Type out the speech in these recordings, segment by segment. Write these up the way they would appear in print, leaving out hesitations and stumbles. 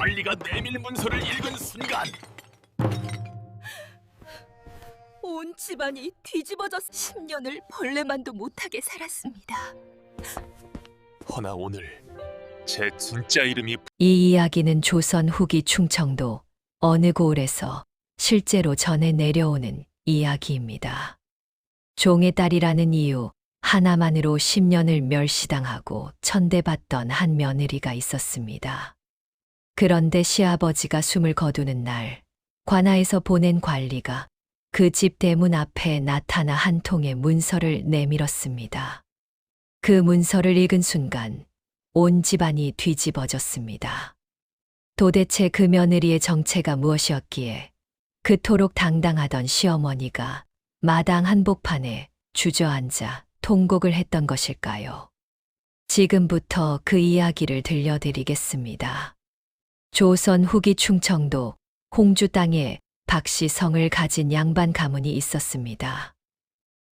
관리가 내밀 문서를 읽은 순간 온 집안이 뒤집어져 10년을 벌레만도 못하게 살았습니다. 허나 오늘 제 진짜 이름이 이 이야기는 조선 후기 충청도 어느 고을에서 실제로 전해 내려오는 이야기입니다. 종의 딸이라는 이유 하나만으로 10년을 멸시당하고 천대받던 한 며느리가 있었습니다. 그런데 시아버지가 숨을 거두는 날, 관아에서 보낸 관리가 그 집 대문 앞에 나타나 한 통의 문서를 내밀었습니다. 그 문서를 읽은 순간 온 집안이 뒤집어졌습니다. 도대체 그 며느리의 정체가 무엇이었기에 그토록 당당하던 시어머니가 마당 한복판에 주저앉아 통곡을 했던 것일까요? 지금부터 그 이야기를 들려드리겠습니다. 조선 후기 충청도 홍주 땅에 박씨 성을 가진 양반 가문이 있었습니다.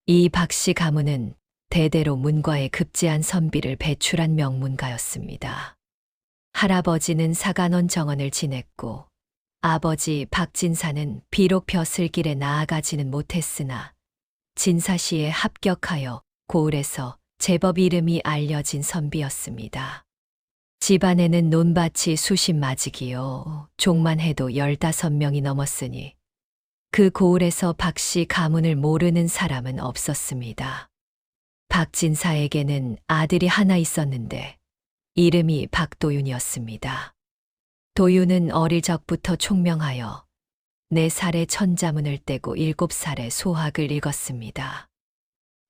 이 박씨 가문은 대대로 문과에 급제한 선비를 배출한 명문가였습니다. 할아버지는 사간원 정원을 지냈고 아버지 박진사는 비록 벼슬길에 나아가지는 못했으나 진사시에 합격하여 고을에서 제법 이름이 알려진 선비였습니다. 집안에는 논밭이 수십 마지기요 종만 해도 15명이 넘었으니 그 고을에서 박씨 가문을 모르는 사람은 없었습니다. 박진사에게는 아들이 하나 있었는데 이름이 박도윤이었습니다. 도윤은 어릴 적부터 총명하여 4살에 천자문을 떼고 7살에 소학을 읽었습니다.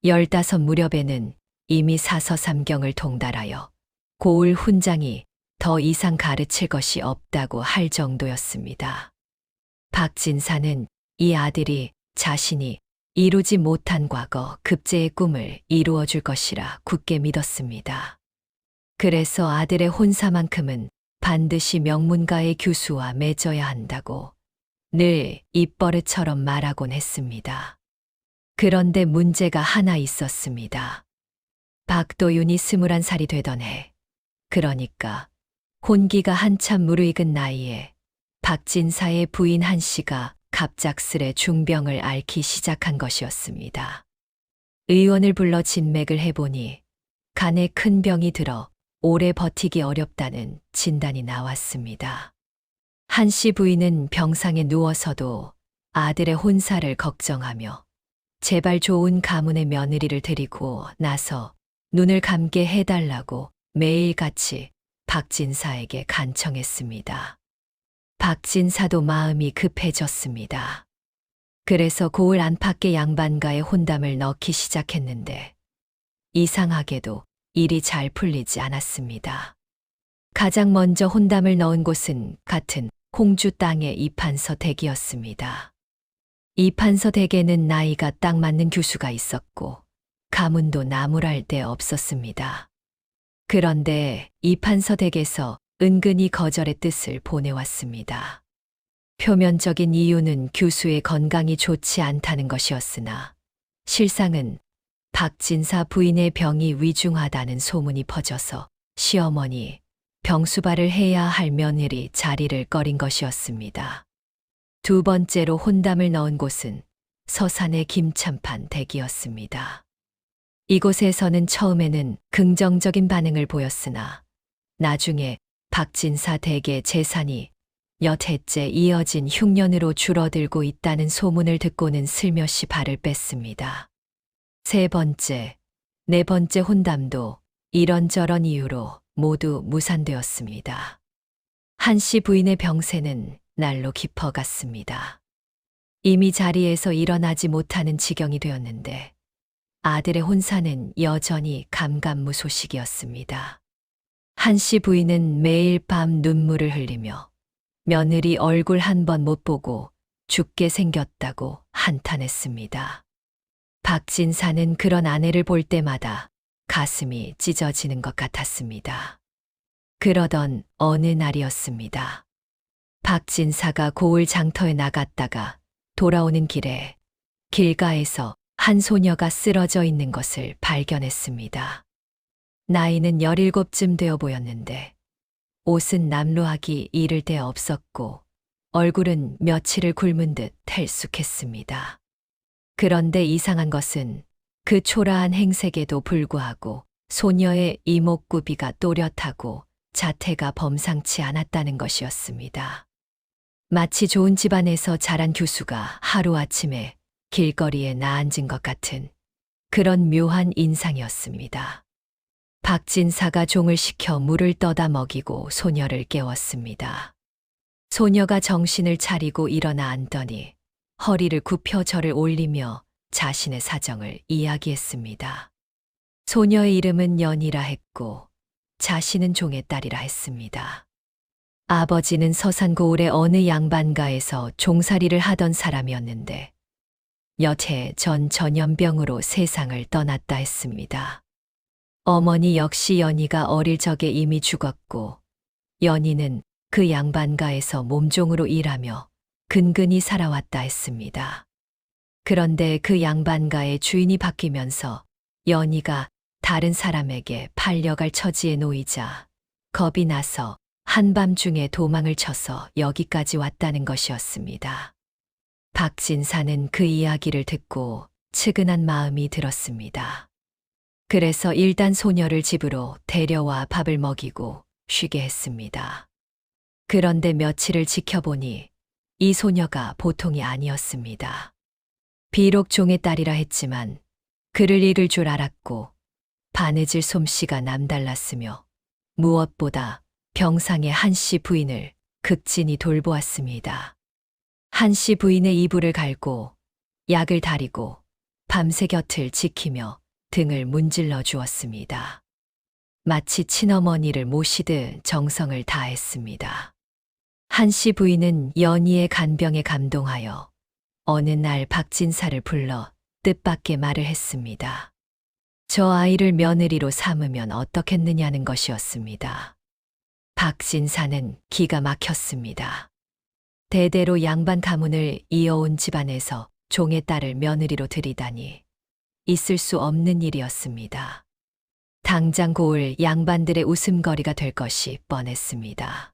15 무렵에는 이미 사서삼경을 통달하여 고을 훈장이 더 이상 가르칠 것이 없다고 할 정도였습니다. 박진사는 이 아들이 자신이 이루지 못한 과거 급제의 꿈을 이루어 줄 것이라 굳게 믿었습니다. 그래서 아들의 혼사만큼은 반드시 명문가의 교수와 맺어야 한다고 늘 입버릇처럼 말하곤 했습니다. 그런데 문제가 하나 있었습니다. 박도윤이 21살이 되던 해, 그러니까 혼기가 한참 무르익은 나이에 박진사의 부인 한 씨가 갑작스레 중병을 앓기 시작한 것이었습니다. 의원을 불러 진맥을 해보니 간에 큰 병이 들어 오래 버티기 어렵다는 진단이 나왔습니다. 한 씨 부인은 병상에 누워서도 아들의 혼사를 걱정하며 제발 좋은 가문의 며느리를 데리고 나서 눈을 감게 해달라고 매일같이 박진사에게 간청했습니다. 박진사도 마음이 급해졌습니다. 그래서 고을 안팎의 양반가의 혼담을 넣기 시작했는데 이상하게도 일이 잘 풀리지 않았습니다. 가장 먼저 혼담을 넣은 곳은 같은 홍주 땅의 이판서 댁이었습니다. 이판서 댁에는 나이가 딱 맞는 교수가 있었고 가문도 나무랄 데 없었습니다. 그런데 이판서 댁에서 은근히 거절의 뜻을 보내왔습니다. 표면적인 이유는 교수의 건강이 좋지 않다는 것이었으나 실상은 박진사 부인의 병이 위중하다는 소문이 퍼져서 시어머니 병수발을 해야 할 며느리 자리를 꺼린 것이었습니다. 두 번째로 혼담을 넣은 곳은 서산의 김참판 댁이었습니다. 이곳에서는 처음에는 긍정적인 반응을 보였으나 나중에 박진사 댁의 재산이 몇 해째 이어진 흉년으로 줄어들고 있다는 소문을 듣고는 슬며시 발을 뺐습니다. 세 번째, 네 번째 혼담도 이런저런 이유로 모두 무산되었습니다. 한 씨 부인의 병세는 날로 깊어갔습니다. 이미 자리에서 일어나지 못하는 지경이 되었는데 아들의 혼사는 여전히 감감무소식이었습니다. 한 씨 부인은 매일 밤 눈물을 흘리며 며느리 얼굴 한 번 못 보고 죽게 생겼다고 한탄했습니다. 박진사는 그런 아내를 볼 때마다 가슴이 찢어지는 것 같았습니다. 그러던 어느 날이었습니다. 박진사가 고을 장터에 나갔다가 돌아오는 길에 길가에서 한 소녀가 쓰러져 있는 것을 발견했습니다. 나이는 17쯤 되어 보였는데 옷은 남루하기 이를 데 없었고 얼굴은 며칠을 굶은 듯 헬쑥했습니다. 그런데 이상한 것은 그 초라한 행색에도 불구하고 소녀의 이목구비가 또렷하고 자태가 범상치 않았다는 것이었습니다. 마치 좋은 집안에서 자란 교수가 하루아침에 길거리에 나앉은 것 같은 그런 묘한 인상이었습니다. 박진사가 종을 시켜 물을 떠다 먹이고 소녀를 깨웠습니다. 소녀가 정신을 차리고 일어나 앉더니 허리를 굽혀 절을 올리며 자신의 사정을 이야기했습니다. 소녀의 이름은 연이라 했고 자신은 종의 딸이라 했습니다. 아버지는 서산고을의 어느 양반가에서 종살이를 하던 사람이었는데 몇 해 전 전염병으로 세상을 떠났다 했습니다. 어머니 역시 연희가 어릴 적에 이미 죽었고 연희는 그 양반가에서 몸종으로 일하며 근근히 살아왔다 했습니다. 그런데 그 양반가의 주인이 바뀌면서 연희가 다른 사람에게 팔려갈 처지에 놓이자 겁이 나서 한밤중에 도망을 쳐서 여기까지 왔다는 것이었습니다. 박진사는 그 이야기를 듣고 측은한 마음이 들었습니다. 그래서 일단 소녀를 집으로 데려와 밥을 먹이고 쉬게 했습니다. 그런데 며칠을 지켜보니 이 소녀가 보통이 아니었습니다. 비록 종의 딸이라 했지만 글을 읽을 줄 알았고 바느질 솜씨가 남달랐으며 무엇보다 병상의 한씨 부인을 극진히 돌보았습니다. 한씨 부인의 이불을 갈고 약을 다리고 밤새 곁을 지키며 등을 문질러 주었습니다. 마치 친어머니를 모시듯 정성을 다했습니다. 한씨 부인은 연희의 간병에 감동하여 어느 날 박진사를 불러 뜻밖의 말을 했습니다. 저 아이를 며느리로 삼으면 어떻겠느냐는 것이었습니다. 박진사는 기가 막혔습니다. 대대로 양반 가문을 이어온 집안에서 종의 딸을 며느리로 들이다니 있을 수 없는 일이었습니다. 당장 고을 양반들의 웃음거리가 될 것이 뻔했습니다.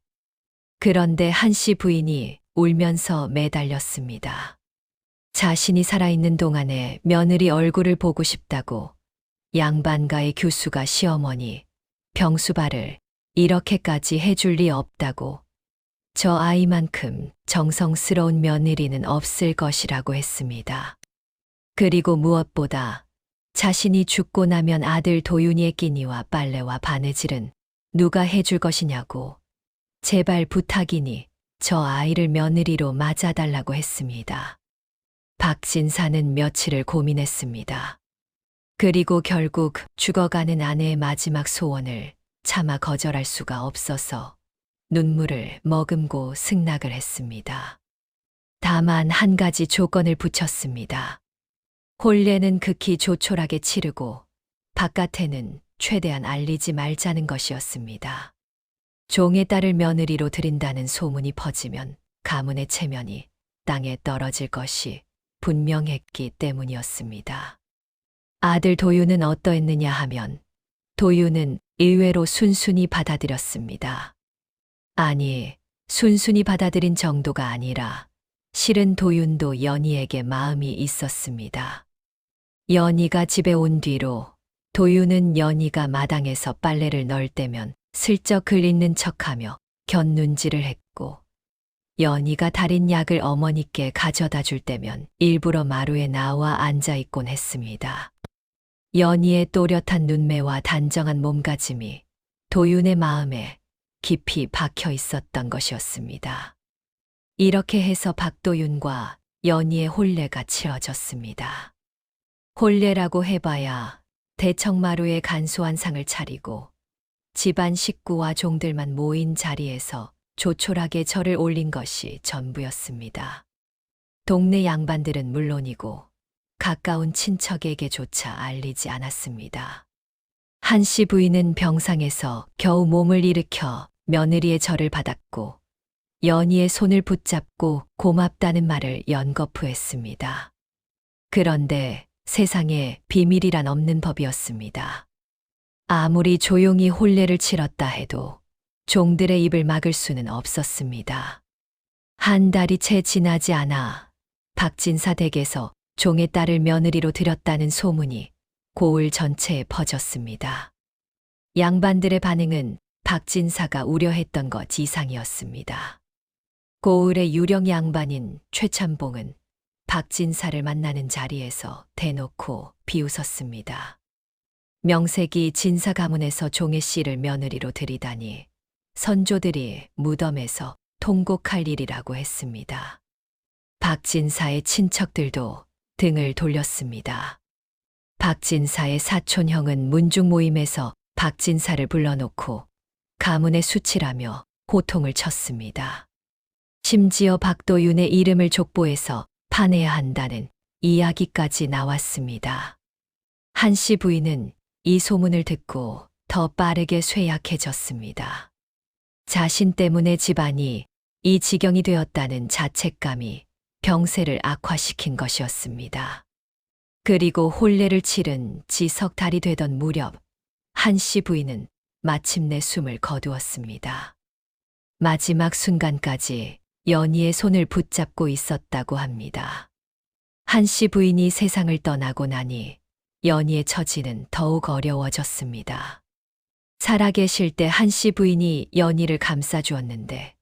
그런데 한씨 부인이 울면서 매달렸습니다. 자신이 살아있는 동안에 며느리 얼굴을 보고 싶다고 양반가의 교수가 시어머니 병수발을 이렇게까지 해줄 리 없다고 저 아이만큼 정성스러운 며느리는 없을 것이라고 했습니다. 그리고 무엇보다 자신이 죽고 나면 아들 도윤이의 끼니와 빨래와 바느질은 누가 해줄 것이냐고 제발 부탁이니 저 아이를 며느리로 맞아달라고 했습니다. 박진사는 며칠을 고민했습니다. 그리고 결국 죽어가는 아내의 마지막 소원을 차마 거절할 수가 없어서 눈물을 머금고 승낙을 했습니다. 다만 한 가지 조건을 붙였습니다. 혼례는 극히 조촐하게 치르고 바깥에는 최대한 알리지 말자는 것이었습니다. 종의 딸을 며느리로 들인다는 소문이 퍼지면 가문의 체면이 땅에 떨어질 것이 분명했기 때문이었습니다. 아들 도윤은 어떠했느냐 하면 도윤은 의외로 순순히 받아들였습니다. 아니, 순순히 받아들인 정도가 아니라 실은 도윤도 연희에게 마음이 있었습니다. 연희가 집에 온 뒤로 도윤은 연희가 마당에서 빨래를 넣을 때면 슬쩍 글 읽는 척하며 곁눈질을 했고 연희가 달인 약을 어머니께 가져다 줄 때면 일부러 마루에 나와 앉아있곤 했습니다. 연희의 또렷한 눈매와 단정한 몸가짐이 도윤의 마음에 깊이 박혀 있었던 것이었습니다. 이렇게 해서 박도윤과 연희의 혼례가 치러졌습니다. 혼례라고 해봐야 대청마루에 간소한 상을 차리고 집안 식구와 종들만 모인 자리에서 조촐하게 절을 올린 것이 전부였습니다. 동네 양반들은 물론이고 가까운 친척에게조차 알리지 않았습니다. 한씨 부인은 병상에서 겨우 몸을 일으켜 며느리의 절을 받았고 연희의 손을 붙잡고 고맙다는 말을 연거푸했습니다. 그런데 세상에 비밀이란 없는 법이었습니다. 아무리 조용히 혼례를 치렀다 해도 종들의 입을 막을 수는 없었습니다. 한 달이 채 지나지 않아 박진사 댁에서 종의 딸을 며느리로 들였다는 소문이 고을 전체에 퍼졌습니다. 양반들의 반응은 박진사가 우려했던 것 이상이었습니다. 고을의 유령 양반인 최참봉은 박진사를 만나는 자리에서 대놓고 비웃었습니다. 명색이 진사 가문에서 종의 씨를 며느리로 들이다니 선조들이 무덤에서 통곡할 일이라고 했습니다. 박진사의 친척들도 등을 돌렸습니다. 박진사의 사촌형은 문중 모임에서 박진사를 불러놓고 가문의 수치라며 호통을 쳤습니다. 심지어 박도윤의 이름을 족보해서 파내야 한다는 이야기까지 나왔습니다. 한씨 부인은 이 소문을 듣고 더 빠르게 쇠약해졌습니다. 자신 때문에 집안이 이 지경이 되었다는 자책감이 병세를 악화시킨 것이었습니다. 그리고 혼례를 치른 지 석 달이 되던 무렵 한씨 부인은 마침내 숨을 거두었습니다. 마지막 순간까지 연희의 손을 붙잡고 있었다고 합니다. 한씨 부인이 세상을 떠나고 나니 연희의 처지는 더욱 어려워졌습니다. 살아계실 때 한씨 부인이 연희를 감싸주었는데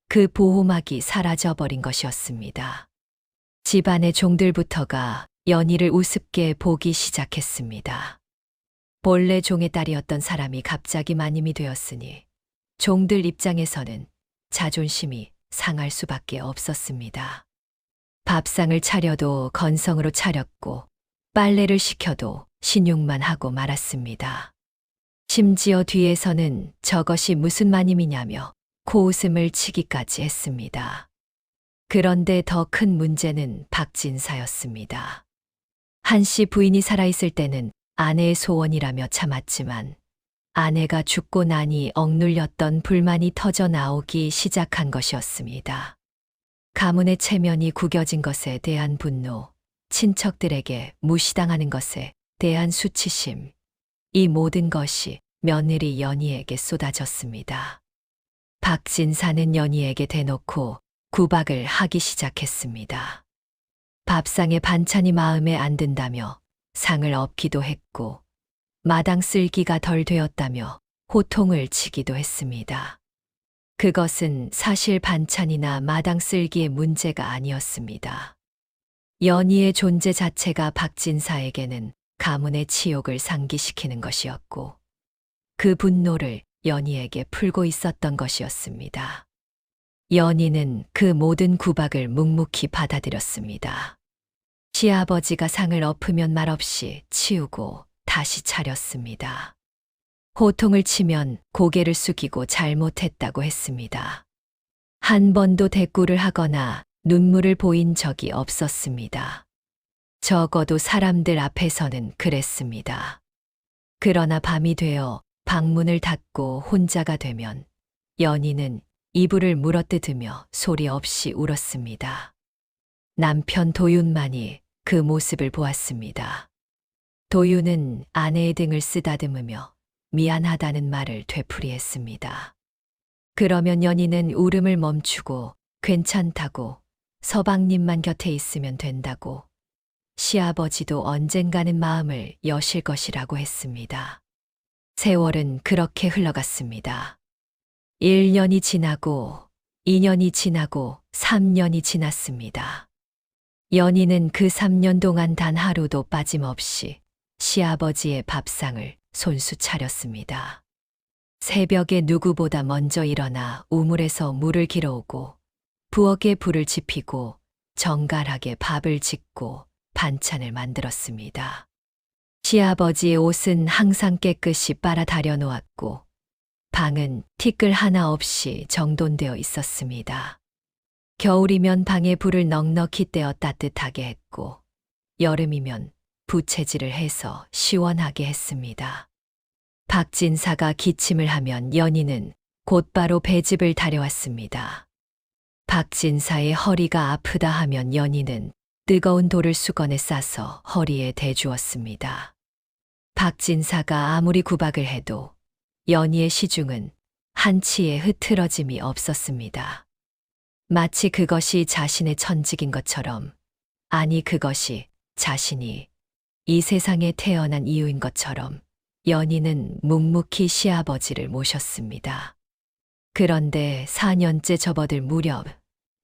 그 보호막이 사라져버린 것이었습니다. 집안의 종들부터가 연희를 우습게 보기 시작했습니다. 본래 종의 딸이었던 사람이 갑자기 마님이 되었으니 종들 입장에서는 자존심이 상할 수밖에 없었습니다. 밥상을 차려도 건성으로 차렸고 빨래를 시켜도 신용만 하고 말았습니다. 심지어 뒤에서는 저것이 무슨 마님이냐며 코웃음을 치기까지 했습니다. 그런데 더 큰 문제는 박진사였습니다. 한씨 부인이 살아있을 때는 아내의 소원이라며 참았지만 아내가 죽고 나니 억눌렸던 불만이 터져 나오기 시작한 것이었습니다. 가문의 체면이 구겨진 것에 대한 분노, 친척들에게 무시당하는 것에 대한 수치심, 이 모든 것이 며느리 연희에게 쏟아졌습니다. 박진사는 연희에게 대놓고 구박을 하기 시작했습니다. 밥상에 반찬이 마음에 안 든다며 상을 엎기도 했고 마당 쓸기가 덜 되었다며 호통을 치기도 했습니다. 그것은 사실 반찬이나 마당 쓸기의 문제가 아니었습니다. 연희의 존재 자체가 박진사에게는 가문의 치욕을 상기시키는 것이었고 그 분노를 연희에게 풀고 있었던 것이었습니다. 연희는 그 모든 구박을 묵묵히 받아들였습니다. 시아버지가 상을 엎으면 말없이 치우고 다시 차렸습니다. 호통을 치면 고개를 숙이고 잘못했다고 했습니다. 한 번도 대꾸를 하거나 눈물을 보인 적이 없었습니다. 적어도 사람들 앞에서는 그랬습니다. 그러나 밤이 되어 방문을 닫고 혼자가 되면 연희는 이불을 물어뜯으며 소리 없이 울었습니다. 남편 도윤만이 그 모습을 보았습니다. 도윤은 아내의 등을 쓰다듬으며 미안하다는 말을 되풀이했습니다. 그러면 연희는 울음을 멈추고 괜찮다고 서방님만 곁에 있으면 된다고 시아버지도 언젠가는 마음을 여실 것이라고 했습니다. 세월은 그렇게 흘러갔습니다. 1년이 지나고 2년이 지나고 3년이 지났습니다. 연희는 그 3년 동안 단 하루도 빠짐없이 시아버지의 밥상을 손수 차렸습니다. 새벽에 누구보다 먼저 일어나 우물에서 물을 길어오고 부엌에 불을 지피고 정갈하게 밥을 짓고 반찬을 만들었습니다. 시아버지의 옷은 항상 깨끗이 빨아 다려 놓았고 방은 티끌 하나 없이 정돈되어 있었습니다. 겨울이면 방에 불을 넉넉히 떼어 따뜻하게 했고 여름이면 부채질을 해서 시원하게 했습니다. 박진사가 기침을 하면 연희는 곧바로 배즙을 다려왔습니다. 박진사의 허리가 아프다 하면 연희는 뜨거운 돌을 수건에 싸서 허리에 대주었습니다. 박진사가 아무리 구박을 해도 연희의 시중은 한치의 흐트러짐이 없었습니다. 마치 그것이 자신의 천직인 것처럼, 아니 그것이 자신이 이 세상에 태어난 이유인 것처럼 연희는 묵묵히 시아버지를 모셨습니다. 그런데 4년째 접어들 무렵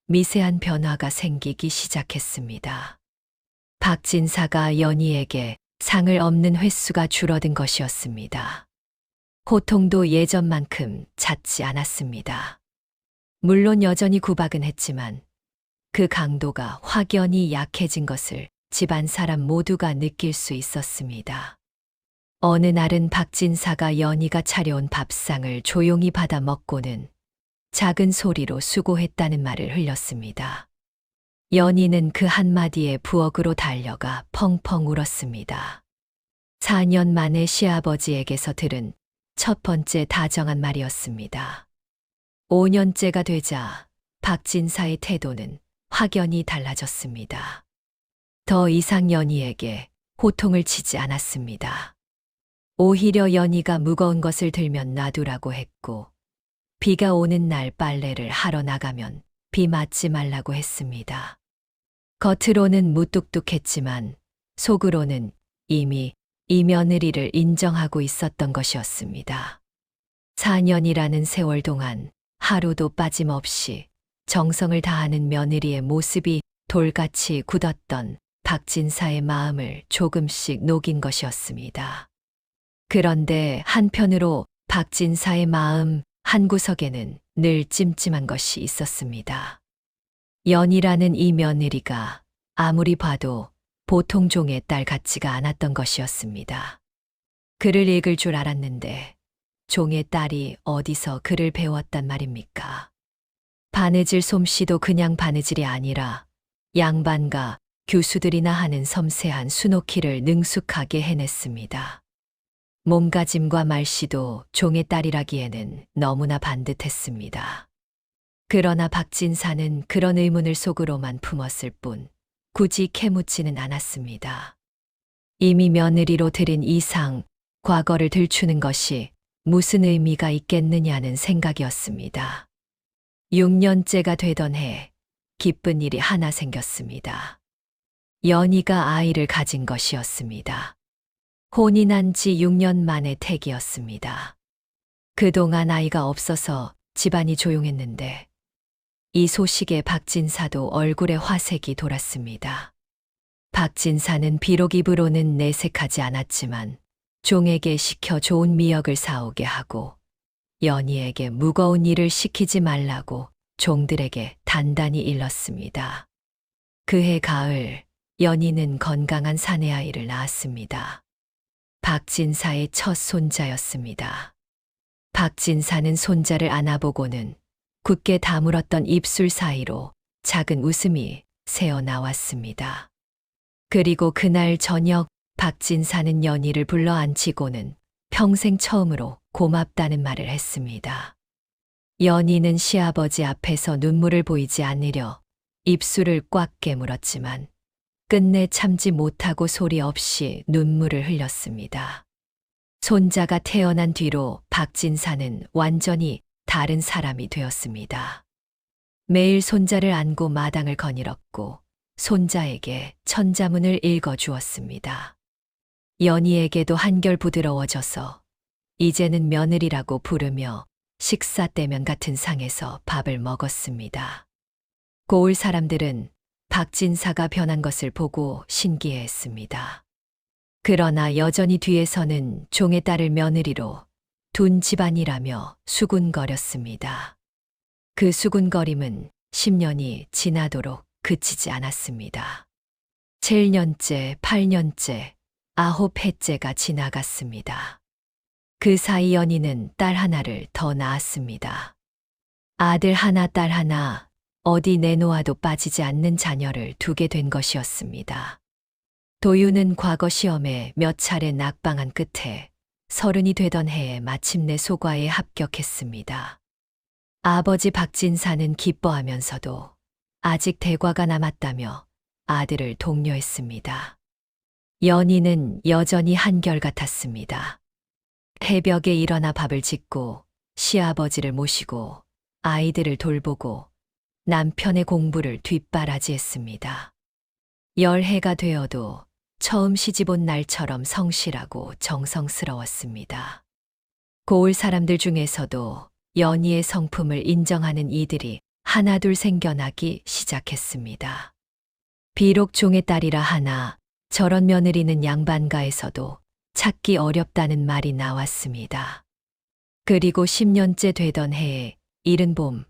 미세한 변화가 생기기 시작했습니다. 박진사가 연희에게 상을 엎는 횟수가 줄어든 것이었습니다. 호통도 예전만큼 잦지 않았습니다. 물론 여전히 구박은 했지만 그 강도가 확연히 약해진 것을 집안 사람 모두가 느낄 수 있었습니다. 어느 날은 박진사가 연희가 차려온 밥상을 조용히 받아 먹고는 작은 소리로 수고했다는 말을 흘렸습니다. 연희는 그 한마디에 부엌으로 달려가 펑펑 울었습니다. 4년 만에 시아버지에게서 들은 첫 번째 다정한 말이었습니다. 5년째가 되자 박진사의 태도는 확연히 달라졌습니다. 더 이상 연희에게 호통을 치지 않았습니다. 오히려 연희가 무거운 것을 들면 놔두라고 했고, 비가 오는 날 빨래를 하러 나가면 비 맞지 말라고 했습니다. 겉으로는 무뚝뚝했지만 속으로는 이미 이 며느리를 인정하고 있었던 것이었습니다. 4년이라는 세월 동안 하루도 빠짐없이 정성을 다하는 며느리의 모습이 돌같이 굳었던 박진사의 마음을 조금씩 녹인 것이었습니다. 그런데 한편으로 박진사의 마음 한구석에는 늘 찜찜한 것이 있었습니다. 연희라는 이 며느리가 아무리 봐도 보통 종의 딸 같지가 않았던 것이었습니다. 글을 읽을 줄 알았는데 종의 딸이 어디서 글을 배웠단 말입니까? 바느질 솜씨도 그냥 바느질이 아니라 양반과 교수들이나 하는 섬세한 수놓기를 능숙하게 해냈습니다. 몸가짐과 말씨도 종의 딸이라기에는 너무나 반듯했습니다. 그러나 박진사는 그런 의문을 속으로만 품었을 뿐 굳이 캐묻지는 않았습니다. 이미 며느리로 들인 이상 과거를 들추는 것이 무슨 의미가 있겠느냐는 생각이었습니다. 6년째가 되던 해 기쁜 일이 하나 생겼습니다. 연희가 아이를 가진 것이었습니다. 혼이 난 지 6년 만의 택이었습니다. 그동안 아이가 없어서 집안이 조용했는데 이 소식에 박진사도 얼굴에 화색이 돌았습니다. 박진사는 비록 입으로는 내색하지 않았지만 종에게 시켜 좋은 미역을 사오게 하고 연희에게 무거운 일을 시키지 말라고 종들에게 단단히 일렀습니다. 그해 가을 연희는 건강한 사내아이를 낳았습니다. 박진사의 첫 손자였습니다. 박진사는 손자를 안아보고는 굳게 다물었던 입술 사이로 작은 웃음이 새어나왔습니다. 그리고 그날 저녁 박진사는 연희를 불러 앉히고는 평생 처음으로 고맙다는 말을 했습니다. 연희는 시아버지 앞에서 눈물을 보이지 않으려 입술을 꽉 깨물었지만 끝내 참지 못하고 소리 없이 눈물을 흘렸습니다. 손자가 태어난 뒤로 박진사는 완전히 다른 사람이 되었습니다. 매일 손자를 안고 마당을 거닐었고 손자에게 천자문을 읽어주었습니다. 연희에게도 한결 부드러워져서 이제는 며느리라고 부르며 식사 때면 같은 상에서 밥을 먹었습니다. 고을 사람들은 박진사가 변한 것을 보고 신기해했습니다. 그러나 여전히 뒤에서는 종의 딸을 며느리로 둔 집안이라며 수군거렸습니다. 그 수군거림은 10년이 지나도록 그치지 않았습니다. 7년째, 8년째, 9회째가 지나갔습니다. 그 사이 연희는 딸 하나를 더 낳았습니다. 아들 하나, 딸 하나, 어디 내놓아도 빠지지 않는 자녀를 두게 된 것이었습니다. 도유는 과거 시험에 몇 차례 낙방한 끝에 30이 되던 해에 마침내 소과에 합격했습니다. 아버지 박진사는 기뻐하면서도 아직 대과가 남았다며 아들을 독려했습니다. 연희는 여전히 한결같았습니다. 새벽에 일어나 밥을 짓고 시아버지를 모시고 아이들을 돌보고 남편의 공부를 뒷바라지했습니다. 열해가 되어도 처음 시집온 날처럼 성실하고 정성스러웠습니다. 고을 사람들 중에서도 연희의 성품을 인정하는 이들이 하나둘 생겨나기 시작했습니다. 비록 종의 딸이라 하나 저런 며느리는 양반가에서도 찾기 어렵다는 말이 나왔습니다. 그리고 10년째 되던 해에 이른 봄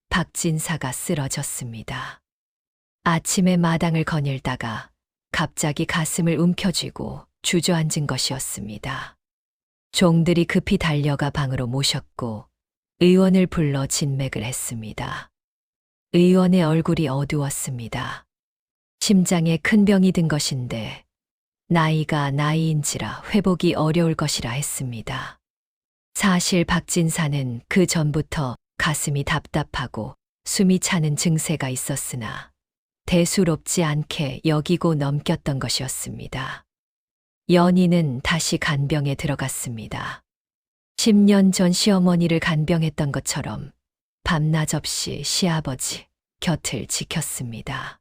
박진사가 쓰러졌습니다. 아침에 마당을 거닐다가 갑자기 가슴을 움켜쥐고 주저앉은 것이었습니다. 종들이 급히 달려가 방으로 모셨고 의원을 불러 진맥을 했습니다. 의원의 얼굴이 어두웠습니다. 심장에 큰 병이 든 것인데 나이가 나이인지라 회복이 어려울 것이라 했습니다. 사실 박진사는 그 전부터 가슴이 답답하고 숨이 차는 증세가 있었으나 대수롭지 않게 여기고 넘겼던 것이었습니다. 연희는 다시 간병에 들어갔습니다. 10년 전 시어머니를 간병했던 것처럼 밤낮 없이 시아버지 곁을 지켰습니다.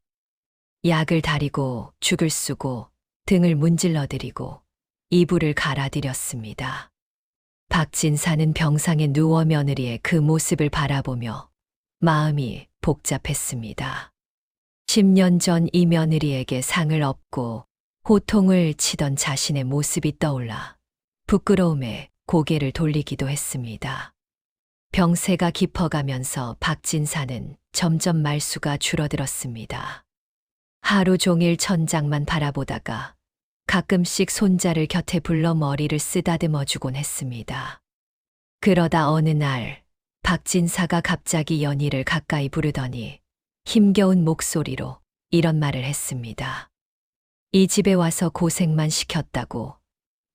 약을 다리고 죽을 쓰고 등을 문질러드리고 이불을 갈아드렸습니다. 박진사는 병상에 누워 며느리의 그 모습을 바라보며 마음이 복잡했습니다. 10년 전 이 며느리에게 상을 업고 호통을 치던 자신의 모습이 떠올라 부끄러움에 고개를 돌리기도 했습니다. 병세가 깊어가면서 박진사는 점점 말수가 줄어들었습니다. 하루 종일 천장만 바라보다가 가끔씩 손자를 곁에 불러 머리를 쓰다듬어 주곤 했습니다. 그러다 어느 날 박진사가 갑자기 연희를 가까이 부르더니 힘겨운 목소리로 이런 말을 했습니다. 이 집에 와서 고생만 시켰다고,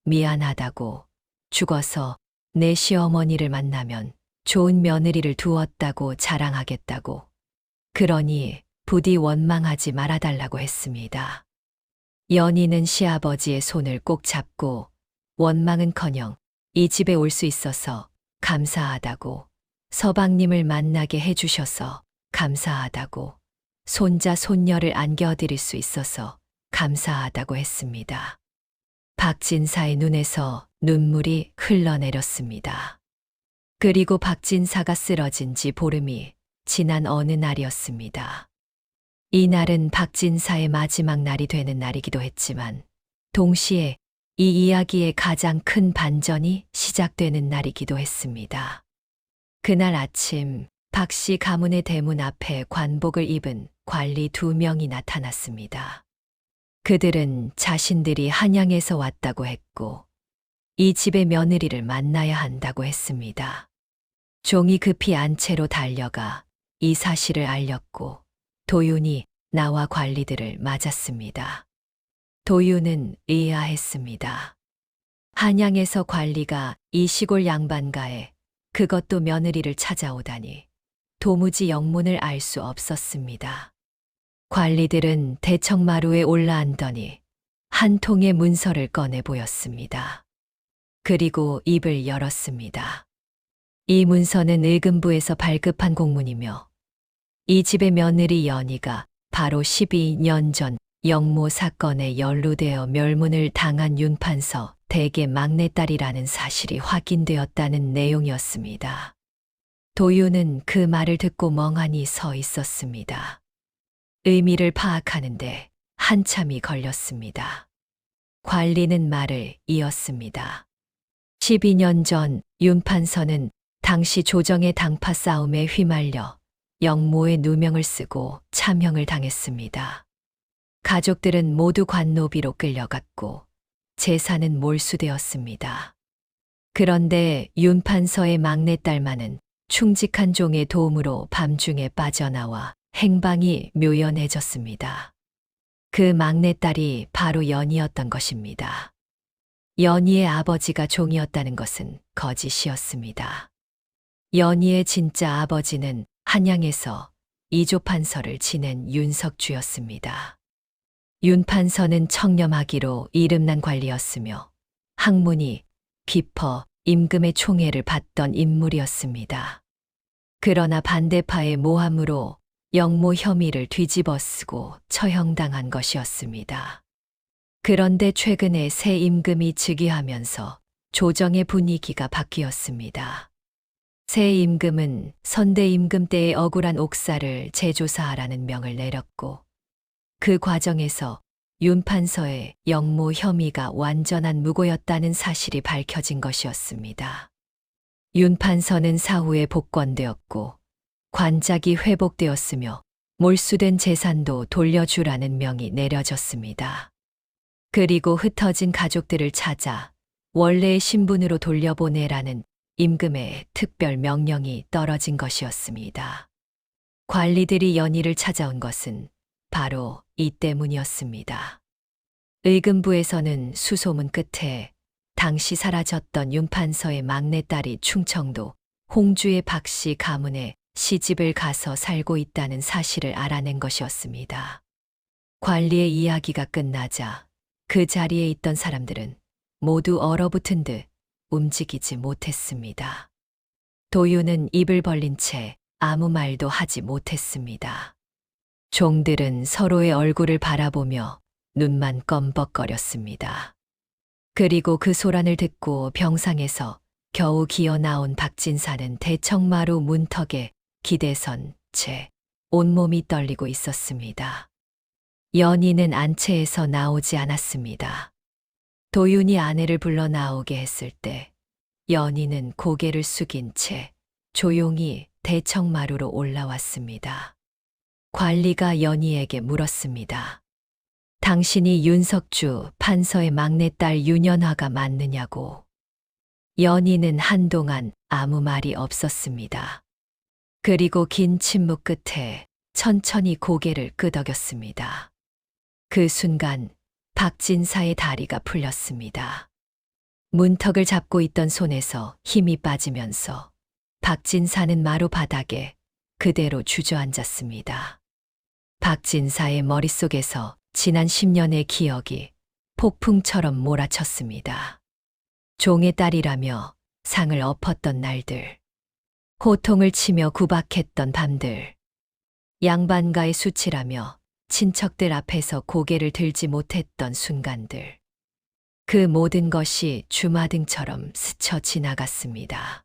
미안하다고, 죽어서 내 시어머니를 만나면 좋은 며느리를 두었다고 자랑하겠다고, 그러니 부디 원망하지 말아달라고 했습니다. 연희는 시아버지의 손을 꼭 잡고 원망은커녕 이 집에 올 수 있어서 감사하다고, 서방님을 만나게 해주셔서 감사하다고, 손자 손녀를 안겨드릴 수 있어서 감사하다고 했습니다. 박진사의 눈에서 눈물이 흘러내렸습니다. 그리고 박진사가 쓰러진 지 보름이 지난 어느 날이었습니다. 이 날은 박진사의 마지막 날이 되는 날이기도 했지만 동시에 이 이야기의 가장 큰 반전이 시작되는 날이기도 했습니다. 그날 아침 박씨 가문의 대문 앞에 관복을 입은 관리 2명이 나타났습니다. 그들은 자신들이 한양에서 왔다고 했고 이 집의 며느리를 만나야 한다고 했습니다. 종이 급히 안채로 달려가 이 사실을 알렸고 도윤이 나와 관리들을 맞았습니다. 도윤은 의아했습니다. 한양에서 관리가 이 시골 양반가에 그것도 며느리를 찾아오다니 도무지 영문을 알 수 없었습니다. 관리들은 대청마루에 올라앉더니 한 통의 문서를 꺼내 보였습니다. 그리고 입을 열었습니다. 이 문서는 의금부에서 발급한 공문이며 이 집의 며느리 연희가 바로 12년 전 영모 사건에 연루되어 멸문을 당한 윤판서 대개 막내딸이라는 사실이 확인되었다는 내용이었습니다. 도윤은 그 말을 듣고 멍하니 서 있었습니다. 의미를 파악하는데 한참이 걸렸습니다. 관리는 말을 이었습니다. 12년 전 윤판서는 당시 조정의 당파 싸움에 휘말려 영모의 누명을 쓰고 참형을 당했습니다. 가족들은 모두 관노비로 끌려갔고 재산은 몰수되었습니다. 그런데 윤판서의 막내딸만은 충직한 종의 도움으로 밤중에 빠져나와 행방이 묘연해졌습니다. 그 막내딸이 바로 연희였던 것입니다. 연희의 아버지가 종이었다는 것은 거짓이었습니다. 연희의 진짜 아버지는 한양에서 이조판서를 지낸 윤석주였습니다. 윤판서는 청렴하기로 이름난 관리였으며 학문이 깊어 임금의 총애를 받던 인물이었습니다. 그러나 반대파의 모함으로 영모 혐의를 뒤집어쓰고 처형당한 것이었습니다. 그런데 최근에 새 임금이 즉위하면서 조정의 분위기가 바뀌었습니다. 새 임금은 선대 임금 때의 억울한 옥사를 재조사하라는 명을 내렸고 그 과정에서 윤판서의 영모 혐의가 완전한 무고였다는 사실이 밝혀진 것이었습니다. 윤판서는 사후에 복권되었고 관작이 회복되었으며 몰수된 재산도 돌려주라는 명이 내려졌습니다. 그리고 흩어진 가족들을 찾아 원래의 신분으로 돌려보내라는 임금의 특별 명령이 떨어진 것이었습니다. 관리들이 연희를 찾아온 것은 바로 이 때문이었습니다. 의금부에서는 수소문 끝에 당시 사라졌던 윤판서의 막내딸이 충청도 홍주의 박씨 가문에 시집을 가서 살고 있다는 사실을 알아낸 것이었습니다. 관리의 이야기가 끝나자 그 자리에 있던 사람들은 모두 얼어붙은 듯 움직이지 못했습니다. 도유는 입을 벌린 채 아무 말도 하지 못했습니다. 종들은 서로의 얼굴을 바라보며 눈만 껌벅거렸습니다. 그리고 그 소란을 듣고 병상에서 겨우 기어 나온 박진사는 대청마루 문턱에 기대선 채 온몸이 떨리고 있었습니다. 연희는 안채에서 나오지 않았습니다. 도윤이 아내를 불러 나오게 했을 때 연희는 고개를 숙인 채 조용히 대청마루로 올라왔습니다. 관리가 연희에게 물었습니다. 당신이 윤석주 판서의 막내딸 윤연화가 맞느냐고. 연희는 한동안 아무 말이 없었습니다. 그리고 긴 침묵 끝에 천천히 고개를 끄덕였습니다. 그 순간 박진사의 다리가 풀렸습니다. 문턱을 잡고 있던 손에서 힘이 빠지면서 박진사는 마루 바닥에 그대로 주저앉았습니다. 박진사의 머릿속에서 지난 10년의 기억이 폭풍처럼 몰아쳤습니다. 종의 딸이라며 상을 엎었던 날들, 호통을 치며 구박했던 밤들, 양반가의 수치라며 친척들 앞에서 고개를 들지 못했던 순간들, 그 모든 것이 주마등처럼 스쳐 지나갔습니다.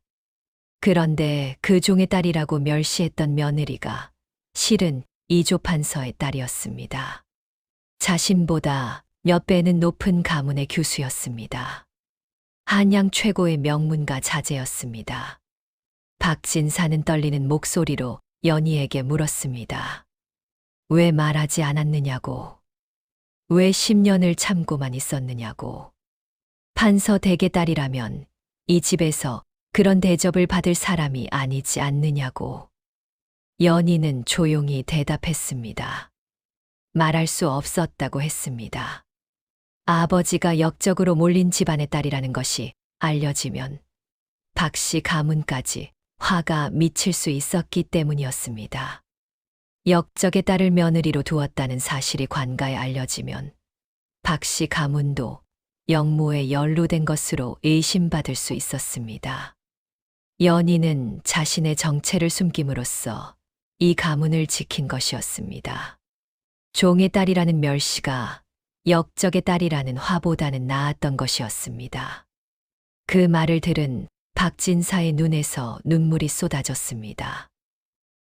그런데 그 종의 딸이라고 멸시했던 며느리가 실은 이조판서의 딸이었습니다. 자신보다 몇 배는 높은 가문의 교수였습니다. 한양 최고의 명문가 자제였습니다. 박진사는 떨리는 목소리로 연희에게 물었습니다. 왜 말하지 않았느냐고. 왜 10년을 참고만 있었느냐고. 판서 댁의 딸이라면 이 집에서 그런 대접을 받을 사람이 아니지 않느냐고. 연희는 조용히 대답했습니다. 말할 수 없었다고 했습니다. 아버지가 역적으로 몰린 집안의 딸이라는 것이 알려지면 박씨 가문까지 화가 미칠 수 있었기 때문이었습니다. 역적의 딸을 며느리로 두었다는 사실이 관가에 알려지면 박씨 가문도 영모에 연루된 것으로 의심받을 수 있었습니다. 연희는 자신의 정체를 숨김으로써 이 가문을 지킨 것이었습니다. 종의 딸이라는 멸시가 역적의 딸이라는 화보다는 나았던 것이었습니다. 그 말을 들은 박진사의 눈에서 눈물이 쏟아졌습니다.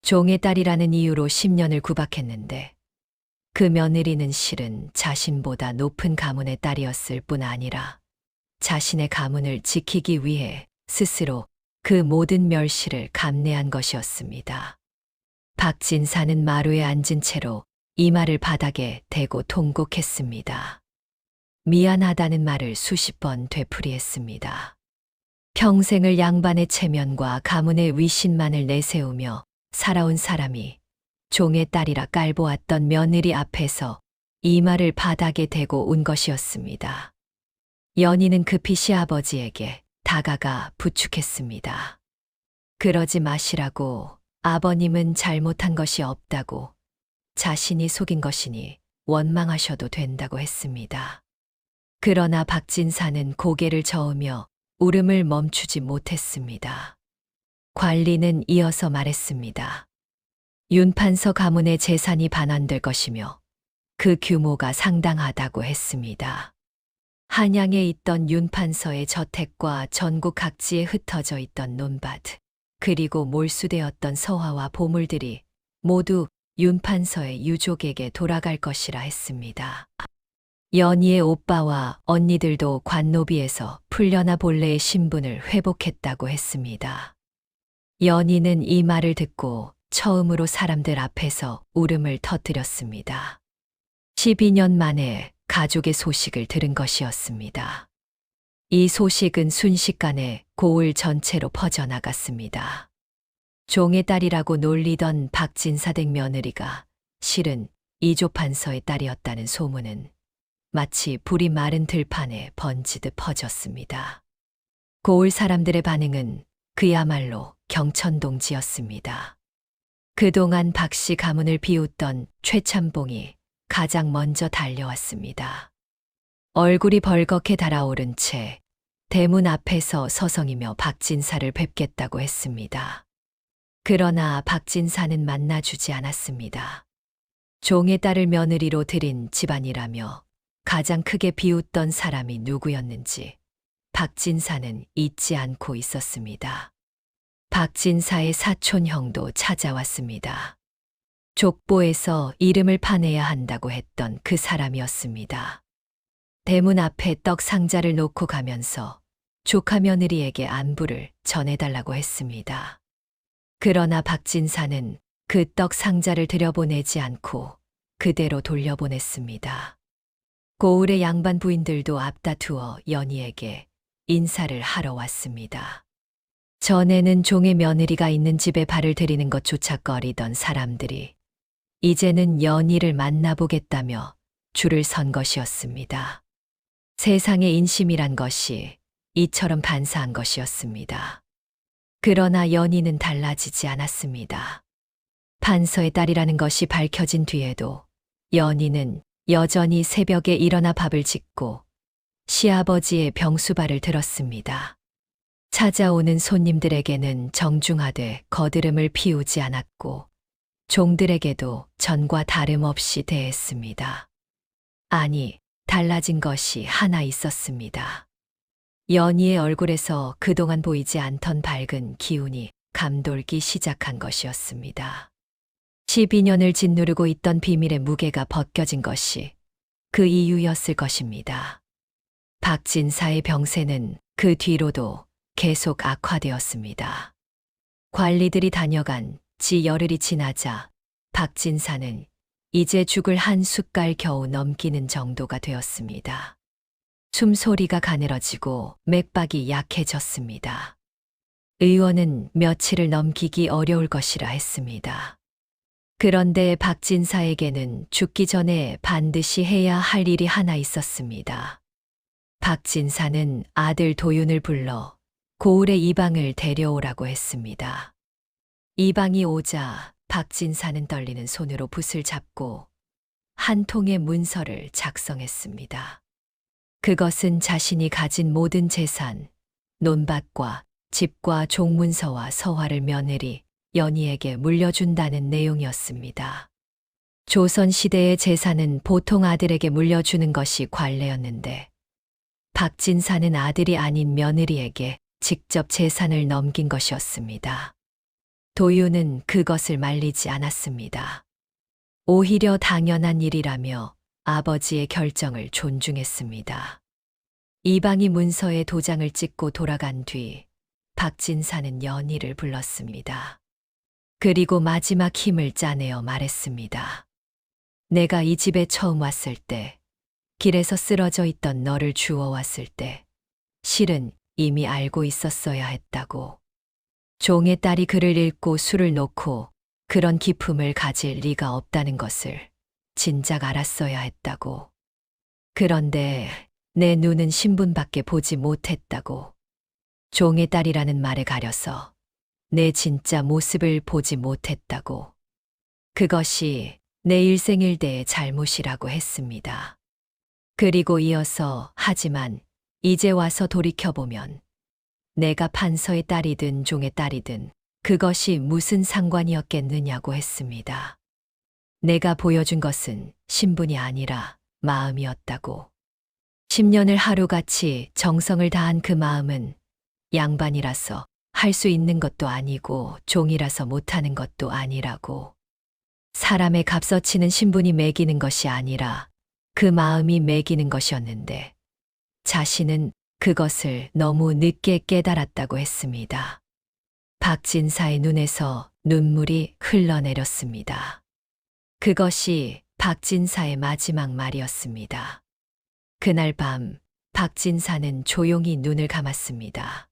종의 딸이라는 이유로 10년을 구박했는데 그 며느리는 실은 자신보다 높은 가문의 딸이었을 뿐 아니라 자신의 가문을 지키기 위해 스스로 그 모든 멸시를 감내한 것이었습니다. 박진사는 마루에 앉은 채로 이마를 바닥에 대고 통곡했습니다. 미안하다는 말을 수십 번 되풀이했습니다. 평생을 양반의 체면과 가문의 위신만을 내세우며 살아온 사람이 종의 딸이라 깔보았던 며느리 앞에서 이마를 바닥에 대고 운 것이었습니다. 연희는 급히 시아버지에게 다가가 부축했습니다. 그러지 마시라고. 아버님은 잘못한 것이 없다고. 자신이 속인 것이니 원망하셔도 된다고 했습니다. 그러나 박진사는 고개를 저으며 울음을 멈추지 못했습니다. 관리는 이어서 말했습니다. 윤판서 가문의 재산이 반환될 것이며 그 규모가 상당하다고 했습니다. 한양에 있던 윤판서의 저택과 전국 각지에 흩어져 있던 논밭, 그리고 몰수되었던 서화와 보물들이 모두 윤판서의 유족에게 돌아갈 것이라 했습니다. 연희의 오빠와 언니들도 관노비에서 풀려나 본래의 신분을 회복했다고 했습니다. 연희는 이 말을 듣고 처음으로 사람들 앞에서 울음을 터뜨렸습니다. 12년 만에 가족의 소식을 들은 것이었습니다. 이 소식은 순식간에 고을 전체로 퍼져나갔습니다. 종의 딸이라고 놀리던 박진사댁 며느리가 실은 이조판서의 딸이었다는 소문은 마치 불이 마른 들판에 번지듯 퍼졌습니다. 고을 사람들의 반응은 그야말로 경천동지였습니다. 그동안 박씨 가문을 비웃던 최참봉이 가장 먼저 달려왔습니다. 얼굴이 벌겋게 달아오른 채 대문 앞에서 서성이며 박진사를 뵙겠다고 했습니다. 그러나 박진사는 만나주지 않았습니다. 종의 딸을 며느리로 들인 집안이라며 가장 크게 비웃던 사람이 누구였는지 박진사는 잊지 않고 있었습니다. 박진사의 사촌형도 찾아왔습니다. 족보에서 이름을 파내야 한다고 했던 그 사람이었습니다. 대문 앞에 떡 상자를 놓고 가면서 조카 며느리에게 안부를 전해달라고 했습니다. 그러나 박진사는 그 떡 상자를 들여보내지 않고 그대로 돌려보냈습니다. 고을의 양반 부인들도 앞다투어 연희에게 인사를 하러 왔습니다. 전에는 종의 며느리가 있는 집에 발을 들이는 것조차 꺼리던 사람들이 이제는 연희를 만나보겠다며 줄을 선 것이었습니다. 세상의 인심이란 것이 이처럼 간사한 것이었습니다. 그러나 연희는 달라지지 않았습니다. 판서의 딸이라는 것이 밝혀진 뒤에도 연희는 여전히 새벽에 일어나 밥을 짓고 시아버지의 병수발을 들었습니다. 찾아오는 손님들에게는 정중하되 거드름을 피우지 않았고 종들에게도 전과 다름없이 대했습니다. 아니, 달라진 것이 하나 있었습니다. 연희의 얼굴에서 그동안 보이지 않던 밝은 기운이 감돌기 시작한 것이었습니다. 12년을 짓누르고 있던 비밀의 무게가 벗겨진 것이 그 이유였을 것입니다. 박진사의 병세는 그 뒤로도 계속 악화되었습니다. 관리들이 다녀간 지 열흘이 지나자 박진사는 이제 죽을 한 숟갈 겨우 넘기는 정도가 되었습니다. 숨소리가 가늘어지고 맥박이 약해졌습니다. 의원은 며칠을 넘기기 어려울 것이라 했습니다. 그런데 박진사에게는 죽기 전에 반드시 해야 할 일이 하나 있었습니다. 박진사는 아들 도윤을 불러 고을의 이방을 데려오라고 했습니다. 이방이 오자 박진사는 떨리는 손으로 붓을 잡고 한 통의 문서를 작성했습니다. 그것은 자신이 가진 모든 재산, 논밭과 집과 종문서와 서화를 며느리 연희에게 물려준다는 내용이었습니다. 조선시대의 재산은 보통 아들에게 물려주는 것이 관례였는데 박진사는 아들이 아닌 며느리에게 직접 재산을 넘긴 것이었습니다. 도윤은 그것을 말리지 않았습니다. 오히려 당연한 일이라며 아버지의 결정을 존중했습니다. 이방이 문서에 도장을 찍고 돌아간 뒤 박진사는 연희를 불렀습니다. 그리고 마지막 힘을 짜내어 말했습니다. 내가 이 집에 처음 왔을 때, 길에서 쓰러져 있던 너를 주워왔을 때, 실은 이미 알고 있었어야 했다고. 종의 딸이 글을 읽고 술을 놓고 그런 기품을 가질 리가 없다는 것을 진작 알았어야 했다고. 그런데 내 눈은 신분밖에 보지 못했다고. 종의 딸이라는 말에 가려서 내 진짜 모습을 보지 못했다고. 그것이 내 일생일대의 잘못이라고 했습니다. 그리고 이어서 하지만 이제 와서 돌이켜보면 내가 판서의 딸이든 종의 딸이든 그것이 무슨 상관이었겠느냐고 했습니다. 내가 보여준 것은 신분이 아니라 마음이었다고. 10년을 하루같이 정성을 다한 그 마음은 양반이라서 할 수 있는 것도 아니고 종이라서 못하는 것도 아니라고. 사람의 값어치는 신분이 매기는 것이 아니라 그 마음이 매기는 것이었는데 자신은 그것을 너무 늦게 깨달았다고 했습니다. 박진사의 눈에서 눈물이 흘러내렸습니다. 그것이 박진사의 마지막 말이었습니다. 그날 밤 박진사는 조용히 눈을 감았습니다.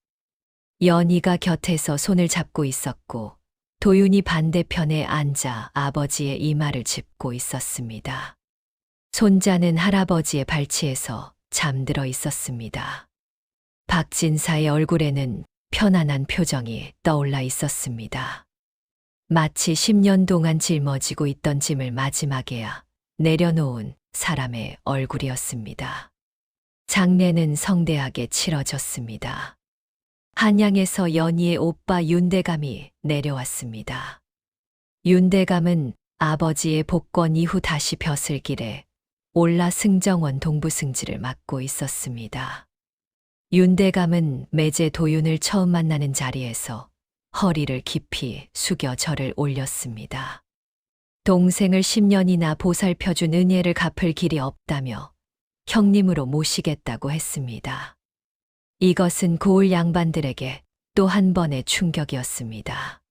연희가 곁에서 손을 잡고 있었고 도윤이 반대편에 앉아 아버지의 이마를 짚고 있었습니다. 손자는 할아버지의 발치에서 잠들어 있었습니다. 박진사의 얼굴에는 편안한 표정이 떠올라 있었습니다. 마치 10년 동안 짊어지고 있던 짐을 마지막에야 내려놓은 사람의 얼굴이었습니다. 장례는 성대하게 치러졌습니다. 한양에서 연희의 오빠 윤대감이 내려왔습니다. 윤대감은 아버지의 복권 이후 다시 벼슬길에 올라 승정원 동부승지를 맡고 있었습니다. 윤대감은 매제 도윤을 처음 만나는 자리에서 허리를 깊이 숙여 절을 올렸습니다. 동생을 10년이나 보살펴준 은혜를 갚을 길이 없다며 형님으로 모시겠다고 했습니다. 이것은 고을 양반들에게 또 한 번의 충격이었습니다.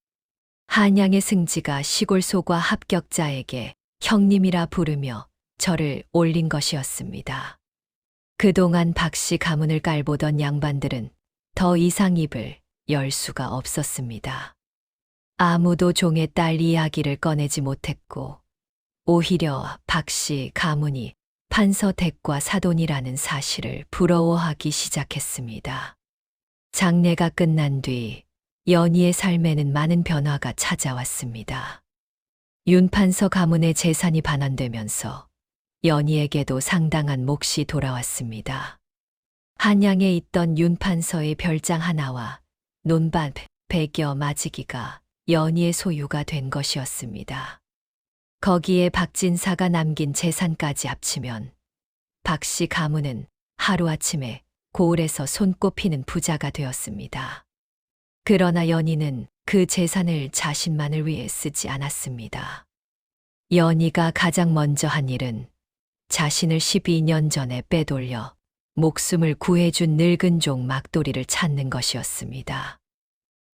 한양의 승지가 시골 소과 합격자에게 형님이라 부르며 절을 올린 것이었습니다. 그동안 박씨 가문을 깔보던 양반들은 더 이상 입을 열 수가 없었습니다. 아무도 종의 딸 이야기를 꺼내지 못했고 오히려 박씨 가문이 판서 댁과 사돈이라는 사실을 부러워하기 시작했습니다. 장례가 끝난 뒤 연희의 삶에는 많은 변화가 찾아왔습니다. 윤판서 가문의 재산이 반환되면서 연희에게도 상당한 몫이 돌아왔습니다. 한양에 있던 윤판서의 별장 하나와 논밭 100여 마지기가 연희의 소유가 된 것이었습니다. 거기에 박진사가 남긴 재산까지 합치면 박씨 가문은 하루아침에 고을에서 손꼽히는 부자가 되었습니다. 그러나 연희는 그 재산을 자신만을 위해 쓰지 않았습니다. 연희가 가장 먼저 한 일은 자신을 12년 전에 빼돌려 목숨을 구해준 늙은 종 막돌이를 찾는 것이었습니다.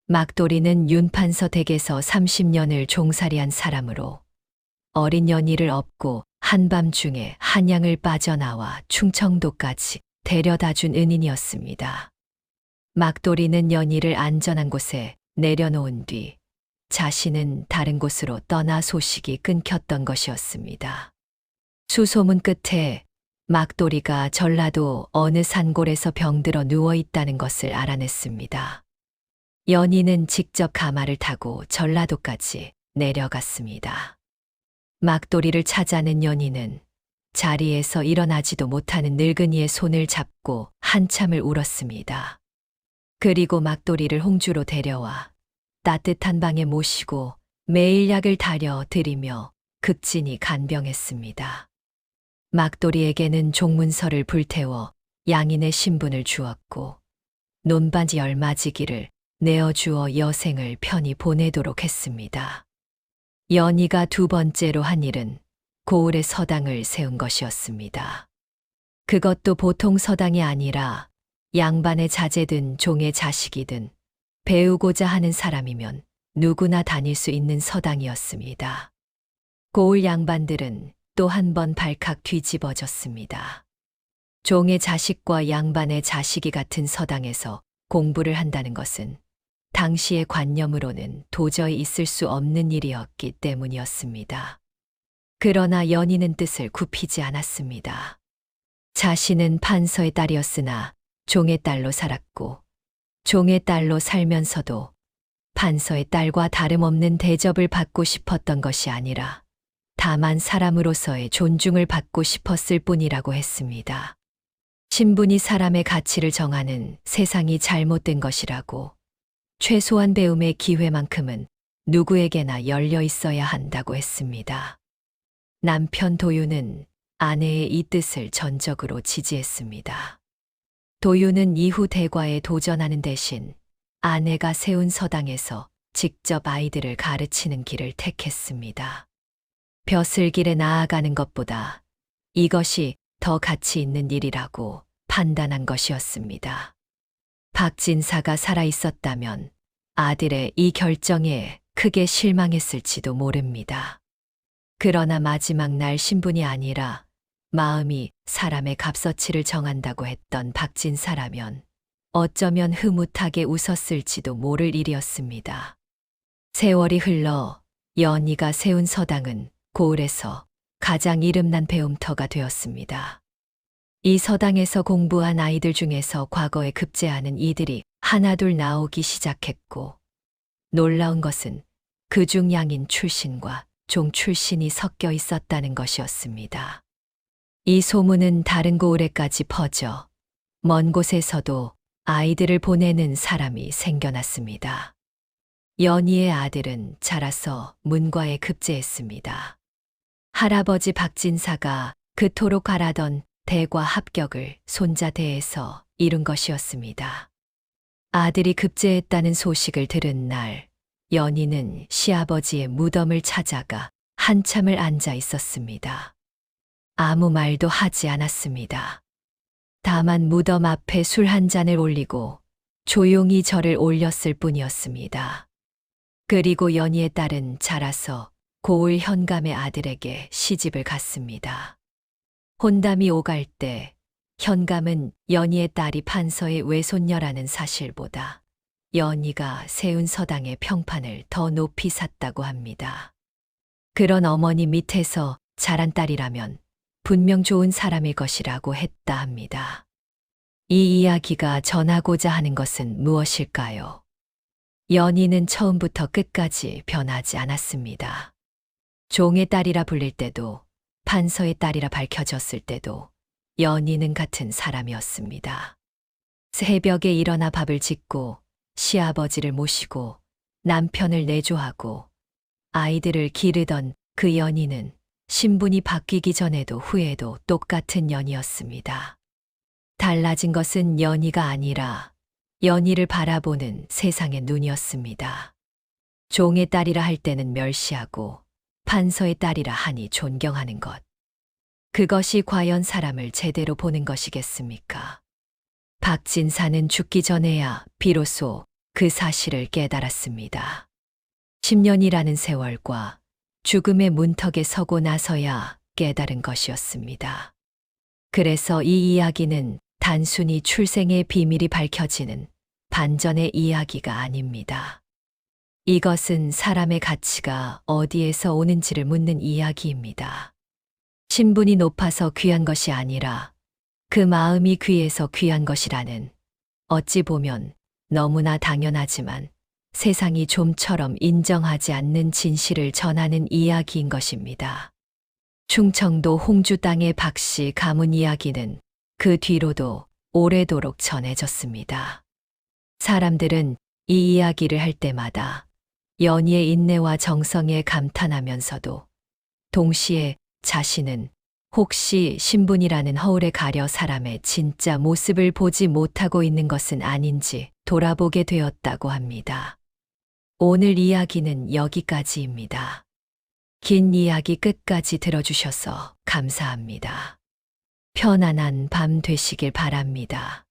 막돌이는 윤판서 댁에서 30년을 종살이한 사람으로 어린 연희를 업고 한밤중에 한양을 빠져나와 충청도까지 데려다준 은인이었습니다. 막돌이는 연희를 안전한 곳에 내려놓은 뒤 자신은 다른 곳으로 떠나 소식이 끊겼던 것이었습니다. 수소문 끝에 막돌이가 전라도 어느 산골에서 병들어 누워있다는 것을 알아냈습니다. 연희는 직접 가마를 타고 전라도까지 내려갔습니다. 막돌이를 찾아낸 연희는 자리에서 일어나지도 못하는 늙은이의 손을 잡고 한참을 울었습니다. 그리고 막돌이를 홍주로 데려와 따뜻한 방에 모시고 매일 약을 다려 드리며 극진히 간병했습니다. 막돌이에게는 종문서를 불태워 양인의 신분을 주었고 논밭 10마지기를 내어주어 여생을 편히 보내도록 했습니다. 연희가 두 번째로 한 일은 고을에 서당을 세운 것이었습니다. 그것도 보통 서당이 아니라 양반의 자제든 종의 자식이든 배우고자 하는 사람이면 누구나 다닐 수 있는 서당이었습니다. 고을 양반들은 또 한 번 발칵 뒤집어졌습니다. 종의 자식과 양반의 자식이 같은 서당에서 공부를 한다는 것은 당시의 관념으로는 도저히 있을 수 없는 일이었기 때문이었습니다. 그러나 연희는 뜻을 굽히지 않았습니다. 자신은 판서의 딸이었으나 종의 딸로 살았고 종의 딸로 살면서도 판서의 딸과 다름없는 대접을 받고 싶었던 것이 아니라 다만 사람으로서의 존중을 받고 싶었을 뿐이라고 했습니다. 신분이 사람의 가치를 정하는 세상이 잘못된 것이라고, 최소한 배움의 기회만큼은 누구에게나 열려 있어야 한다고 했습니다. 남편 도유는 아내의 이 뜻을 전적으로 지지했습니다. 도유는 이후 대과에 도전하는 대신 아내가 세운 서당에서 직접 아이들을 가르치는 길을 택했습니다. 벼슬길에 나아가는 것보다 이것이 더 가치 있는 일이라고 판단한 것이었습니다. 박진사가 살아 있었다면 아들의 이 결정에 크게 실망했을지도 모릅니다. 그러나 마지막 날 신분이 아니라 마음이 사람의 값어치를 정한다고 했던 박진사라면 어쩌면 흐뭇하게 웃었을지도 모를 일이었습니다. 세월이 흘러 연희가 세운 서당은 고을에서 가장 이름난 배움터가 되었습니다. 이 서당에서 공부한 아이들 중에서 과거에 급제하는 이들이 하나둘 나오기 시작했고, 놀라운 것은 그중 양인 출신과 종 출신이 섞여 있었다는 것이었습니다. 이 소문은 다른 고을에까지 퍼져 먼 곳에서도 아이들을 보내는 사람이 생겨났습니다. 연희의 아들은 자라서 문과에 급제했습니다. 할아버지 박진사가 그토록 바라던 대과 합격을 손자대에서 이룬 것이었습니다. 아들이 급제했다는 소식을 들은 날, 연희는 시아버지의 무덤을 찾아가 한참을 앉아 있었습니다. 아무 말도 하지 않았습니다. 다만 무덤 앞에 술 한 잔을 올리고 조용히 절을 올렸을 뿐이었습니다. 그리고 연희의 딸은 자라서 고을 현감의 아들에게 시집을 갔습니다. 혼담이 오갈 때 현감은 연희의 딸이 판서의 외손녀라는 사실보다 연희가 세운 서당의 평판을 더 높이 샀다고 합니다. 그런 어머니 밑에서 자란 딸이라면 분명 좋은 사람일 것이라고 했다 합니다. 이 이야기가 전하고자 하는 것은 무엇일까요? 연희는 처음부터 끝까지 변하지 않았습니다. 종의 딸이라 불릴 때도, 판서의 딸이라 밝혀졌을 때도 연희는 같은 사람이었습니다. 새벽에 일어나 밥을 짓고 시아버지를 모시고 남편을 내조하고 아이들을 기르던 그 연희는 신분이 바뀌기 전에도 후에도 똑같은 연희였습니다. 달라진 것은 연희가 아니라 연희를 바라보는 세상의 눈이었습니다. 종의 딸이라 할 때는 멸시하고 판서의 딸이라 하니 존경하는 것. 그것이 과연 사람을 제대로 보는 것이겠습니까? 박진사는 죽기 전에야 비로소 그 사실을 깨달았습니다. 10년이라는 세월과 죽음의 문턱에 서고 나서야 깨달은 것이었습니다. 그래서 이 이야기는 단순히 출생의 비밀이 밝혀지는 반전의 이야기가 아닙니다. 이것은 사람의 가치가 어디에서 오는지를 묻는 이야기입니다. 신분이 높아서 귀한 것이 아니라 그 마음이 귀해서 귀한 것이라는, 어찌 보면 너무나 당연하지만 세상이 좀처럼 인정하지 않는 진실을 전하는 이야기인 것입니다. 충청도 홍주 땅의 박씨 가문 이야기는 그 뒤로도 오래도록 전해졌습니다. 사람들은 이 이야기를 할 때마다 연희의 인내와 정성에 감탄하면서도 동시에 자신은 혹시 신분이라는 허울에 가려 사람의 진짜 모습을 보지 못하고 있는 것은 아닌지 돌아보게 되었다고 합니다. 오늘 이야기는 여기까지입니다. 긴 이야기 끝까지 들어주셔서 감사합니다. 편안한 밤 되시길 바랍니다.